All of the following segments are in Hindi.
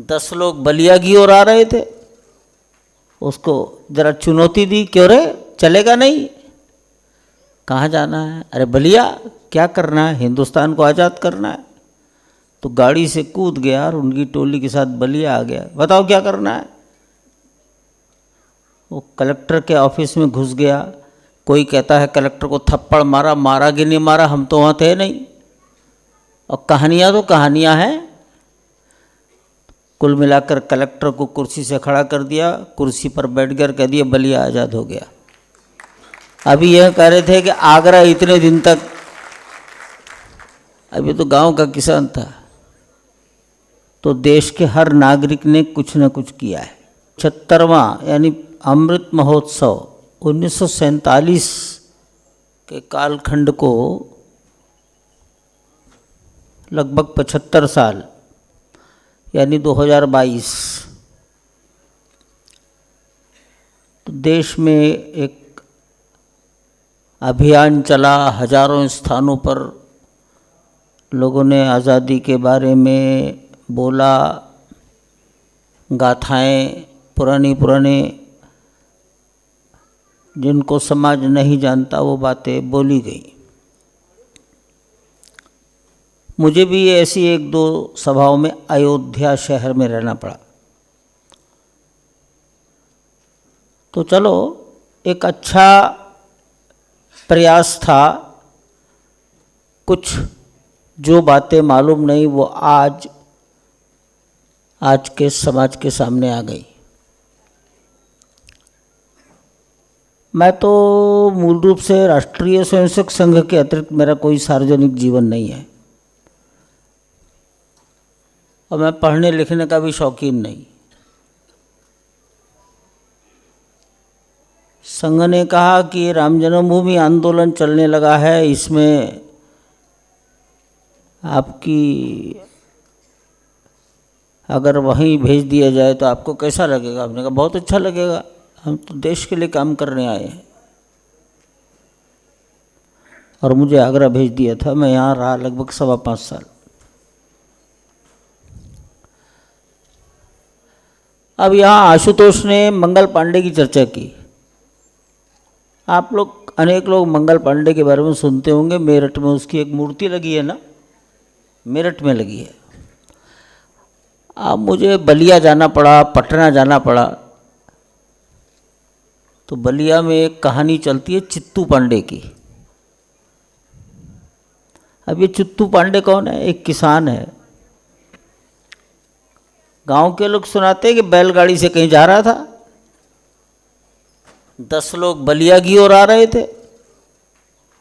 10 लोग बलिया की ओर आ रहे थे, उसको जरा चुनौती दी, क्यों रे चलेगा नहीं, कहाँ जाना है, अरे बलिया क्या करना है, हिंदुस्तान को आज़ाद करना है। तो गाड़ी से कूद गया और उनकी टोली के साथ बलिया आ गया, बताओ क्या करना है। वो कलेक्टर के ऑफिस में घुस गया, कोई कहता है कलेक्टर को थप्पड़ मारा, मारा कि नहीं मारा, हम तो वहाँ थे नहीं। और कहानियाँ तो कहानियाँ हैं। कुल मिलाकर कलेक्टर को कुर्सी से खड़ा कर दिया, कुर्सी पर बैठ कर कह दिया बलिया आज़ाद हो गया। अभी यह कह रहे थे कि आगरा इतने दिन तक, अभी तो गांव का किसान था। तो देश के हर नागरिक ने कुछ न कुछ किया है। 76वां यानी अमृत महोत्सव 1947 के कालखंड को लगभग 75 साल यानी 2022 तो देश में एक अभियान चला। हजारों स्थानों पर लोगों ने आज़ादी के बारे में बोला, गाथाएं पुरानी जिनको समाज नहीं जानता वो बातें बोली गई। मुझे भी ऐसी 1-2 सभाओं में अयोध्या शहर में रहना पड़ा। तो चलो एक अच्छा प्रयास था। कुछ जो बातें मालूम नहीं वो आज के समाज के सामने आ गई। मैं तो मूल रूप से राष्ट्रीय स्वयंसेवक संघ के अतिरिक्त मेरा कोई सार्वजनिक जीवन नहीं है और मैं पढ़ने लिखने का भी शौकीन नहीं। संघ ने कहा कि राम जन्मभूमि आंदोलन चलने लगा है, इसमें आपकी अगर वहीं भेज दिया जाए तो आपको कैसा लगेगा। हमने कहा बहुत अच्छा लगेगा, हम तो देश के लिए काम करने आए हैं। और मुझे आगरा भेज दिया था। मैं यहाँ रहा लगभग 5.25 साल। अब यहाँ आशुतोष ने मंगल पांडे की चर्चा की। आप लोग अनेक लोग मंगल पांडे के बारे में सुनते होंगे। मेरठ में उसकी एक मूर्ति लगी है ना, मेरठ में लगी है। अब मुझे बलिया जाना पड़ा, पटना जाना पड़ा। तो बलिया में एक कहानी चलती है चित्तू पांडे की। अब ये चित्तू पांडे कौन है? एक किसान है। गांव के लोग सुनाते हैं कि बैलगाड़ी से कहीं जा रहा था, 10 लोग बलिया की ओर आ रहे थे,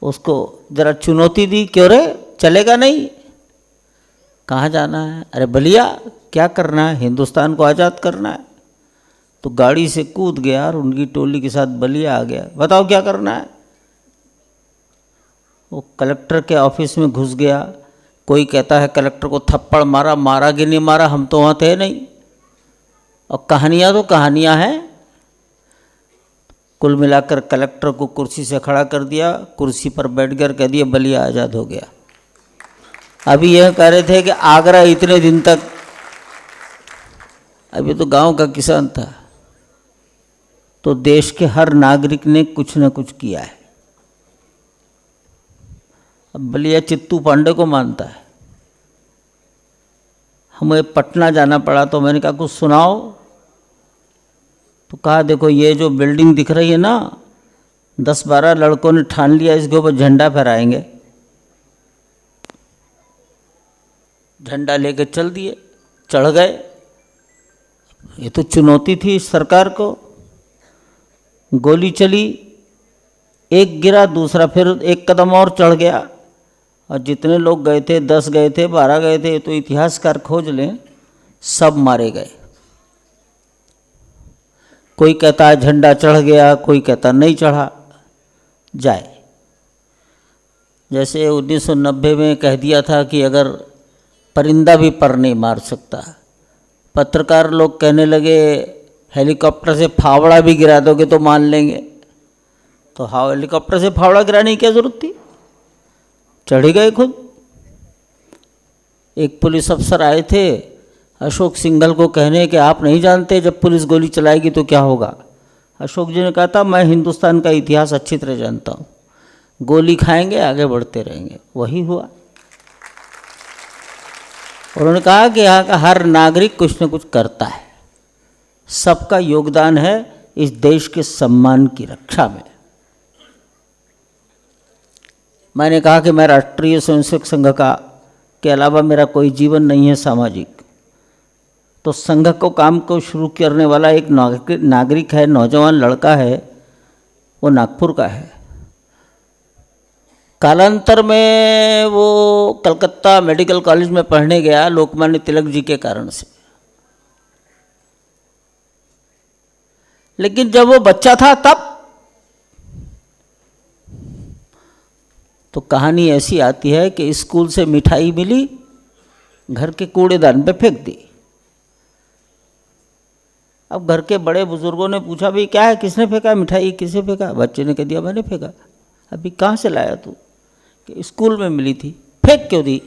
उसको जरा चुनौती दी, क्यों रे चलेगा नहीं, कहाँ जाना है, अरे बलिया क्या करना है, हिंदुस्तान को आज़ाद करना है। तो गाड़ी से कूद गया और उनकी टोली के साथ बलिया आ गया, बताओ क्या करना है। वो कलेक्टर के ऑफिस में घुस गया। कोई कहता है कलेक्टर को थप्पड़ मारा, मारा कि नहीं मारा, हम तो वहाँ थे नहीं। और कहानियाँ तो कहानियाँ हैं। कुल मिलाकर कलेक्टर को कुर्सी से खड़ा कर दिया, कुर्सी पर बैठ कर कह दिया बलिया आज़ाद हो गया। अभी यह कह रहे थे कि आगरा इतने दिन तक, अभी तो गांव का किसान था। तो देश के हर नागरिक ने कुछ न कुछ किया है। अब बलिया चित्तू पांडे को मानता है। हमें पटना जाना पड़ा तो मैंने कहा कुछ सुनाओ। तो कहा देखो ये जो बिल्डिंग दिख रही है ना, 10-12 लड़कों ने ठान लिया इसके ऊपर झंडा फहराएंगे। झंडा लेके चल दिए, चढ़ गए। ये तो चुनौती थी सरकार को। गोली चली, एक गिरा, दूसरा फिर एक कदम और चढ़ गया। और जितने लोग गए थे, 10 गए थे, 12 गए थे, तो इतिहासकार खोज लें, सब मारे गए। कोई कहता है झंडा चढ़ गया, कोई कहता नहीं चढ़ा, जाए। जैसे 1990 में कह दिया था कि अगर परिंदा भी पर नहीं मार सकता, पत्रकार लोग कहने लगे हेलीकॉप्टर से फावड़ा भी गिरा दोगे तो मान लेंगे। तो हाँ, हेलीकॉप्टर से फावड़ा गिराने की क्या जरूरत थी, चढ़ गए खुद। एक पुलिस अफसर आए थे, अशोक सिंघल को कहने कि आप नहीं जानते जब पुलिस गोली चलाएगी तो क्या होगा। अशोक जी ने कहा था मैं हिंदुस्तान का इतिहास अच्छी तरह जानता हूँ, गोली खाएंगे आगे बढ़ते रहेंगे। वही हुआ। उन्होंने कहा कि यहाँ का हर नागरिक कुछ न कुछ करता है, सबका योगदान है इस देश के सम्मान की रक्षा में। मैंने कहा कि मैं राष्ट्रीय स्वयंसेवक संघ का के अलावा मेरा कोई जीवन नहीं है सामाजिक। तो संघ को काम को शुरू करने वाला एक नागरिक है, नौजवान लड़का है, वो नागपुर का है। कालांतर में वो कलकत्ता मेडिकल कॉलेज में पढ़ने गया लोकमान्य तिलक जी के कारण से। लेकिन जब वो बच्चा था तब तो कहानी ऐसी आती है कि स्कूल से मिठाई मिली, घर के कूड़ेदान पे फेंक दी। अब घर के बड़े बुजुर्गों ने पूछा भाई क्या है, किसने फेंका मिठाई, किसे फेंका? बच्चे ने कह दिया मैंने फेंका। अभी कहाँ से लाया तू? कि स्कूल में मिली थी। फेंक क्यों दी?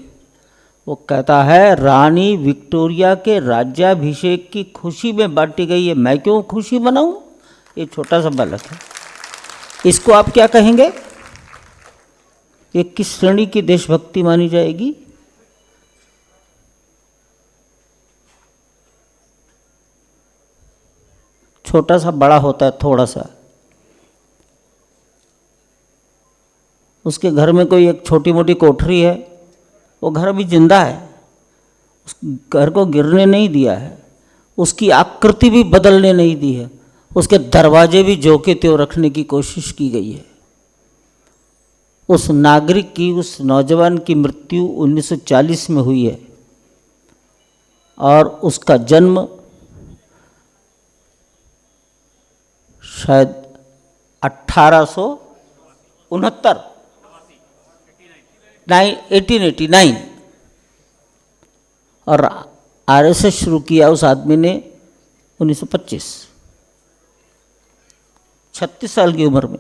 वो कहता है रानी विक्टोरिया के राज्याभिषेक की खुशी में बांटी गई है, मैं क्यों खुशी मनाऊं? ये छोटा सा बालक है, इसको आप क्या कहेंगे? ये किस श्रेणी की देशभक्ति मानी जाएगी? छोटा सा बड़ा होता है थोड़ा सा। उसके घर में कोई एक छोटी मोटी कोठरी है, वो घर अभी जिंदा है, उस घर को गिरने नहीं दिया है, उसकी आकृति भी बदलने नहीं दी है, उसके दरवाजे भी जो के त्यों रखने की कोशिश की गई है। उस नागरिक की, उस नौजवान की मृत्यु 1940 में हुई है और उसका जन्म शायद 1889 और आरएसएस शुरू किया उस आदमी ने 1925, 36 साल की उम्र में।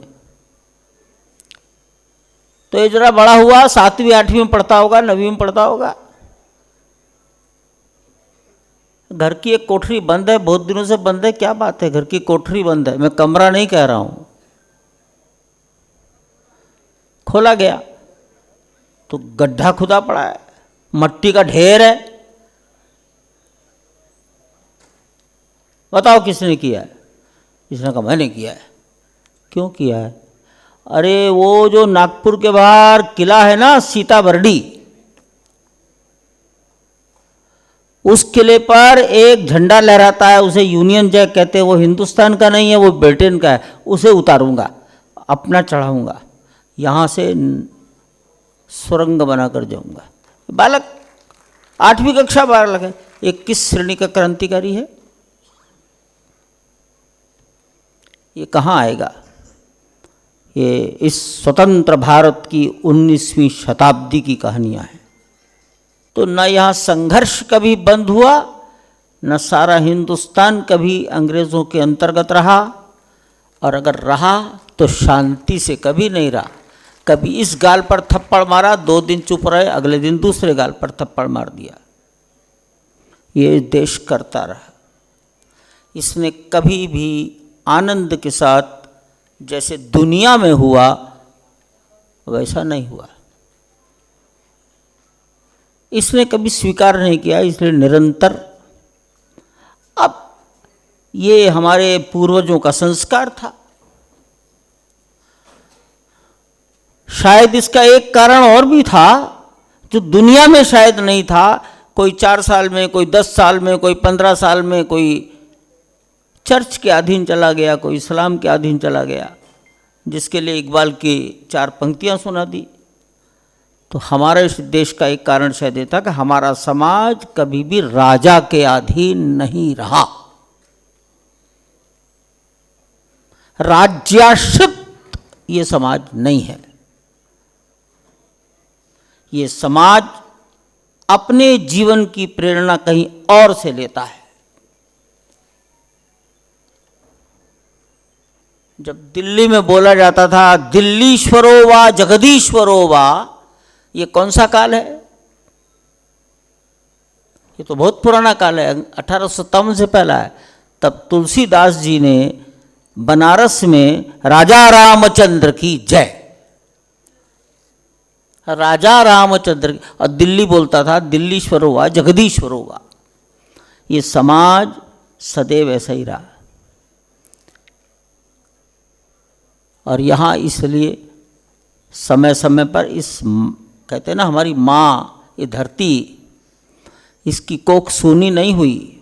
तो ये जरा बड़ा हुआ, 7वीं 8वीं में पढ़ता होगा, 9वीं में पढ़ता होगा। घर की एक कोठरी बंद है, बहुत दिनों से बंद है। क्या बात है, घर की कोठरी बंद है, मैं कमरा नहीं कह रहा हूं। खोला गया तो गड्ढा खुदा पड़ा है, मट्टी का ढेर है। बताओ किसने किया है? इसने कहा मैंने किया है। क्यों किया है? अरे वो जो नागपुर के बाहर किला है ना सीताबर्डी, उस किले पर एक झंडा लहराता है, उसे यूनियन जैक कहते हैं। वो हिंदुस्तान का नहीं है, वो ब्रिटेन का है। उसे उतारूंगा, अपना चढ़ाऊंगा, यहाँ से सुरंग बनाकर जाऊंगा। बालक 8वीं कक्षा बालक है। ये किस श्रेणी का क्रांतिकारी है? ये कहाँ आएगा? ये इस स्वतंत्र भारत की 19वीं शताब्दी की कहानियाँ हैं। तो न यहाँ संघर्ष कभी बंद हुआ, न सारा हिंदुस्तान कभी अंग्रेज़ों के अंतर्गत रहा, और अगर रहा तो शांति से कभी नहीं रहा। कभी इस गाल पर थप्पड़ मारा, 2 दिन चुप रहे, अगले दिन दूसरे गाल पर थप्पड़ मार दिया। ये देश करता रहा। इसने कभी भी आनंद के साथ जैसे दुनिया में हुआ वैसा नहीं हुआ। इसने कभी स्वीकार नहीं किया, इसलिए निरंतर। अब ये हमारे पूर्वजों का संस्कार था। शायद इसका एक कारण और भी था जो दुनिया में शायद नहीं था। कोई 4 साल में, कोई 10 साल में, कोई 15 साल में कोई चर्च के अधीन चला गया, कोई इस्लाम के अधीन चला गया, जिसके लिए इकबाल की 4 पंक्तियां सुना दी। तो हमारे इस देश का एक कारण शायद ये था कि हमारा समाज कभी भी राजा के अधीन नहीं रहा। राज्याश्रित ये समाज नहीं है। ये समाज अपने जीवन की प्रेरणा कहीं और से लेता है। जब दिल्ली में बोला जाता था दिल्लीश्वरो वा जगदीश्वरो वा, ये कौन सा काल है? ये तो बहुत पुराना काल है, 1857 से पहला है। तब तुलसीदास जी ने बनारस में राजा रामचंद्र की जय, राजा रामचंद्र, और दिल्ली बोलता था दिल्लीश्वर हुआ, जगदीश्वर हुआ। ये समाज सदैव ऐसा ही रहा। और यहाँ इसलिए समय समय पर इस, कहते हैं ना, हमारी माँ ये धरती, इसकी कोख सूनी नहीं हुई।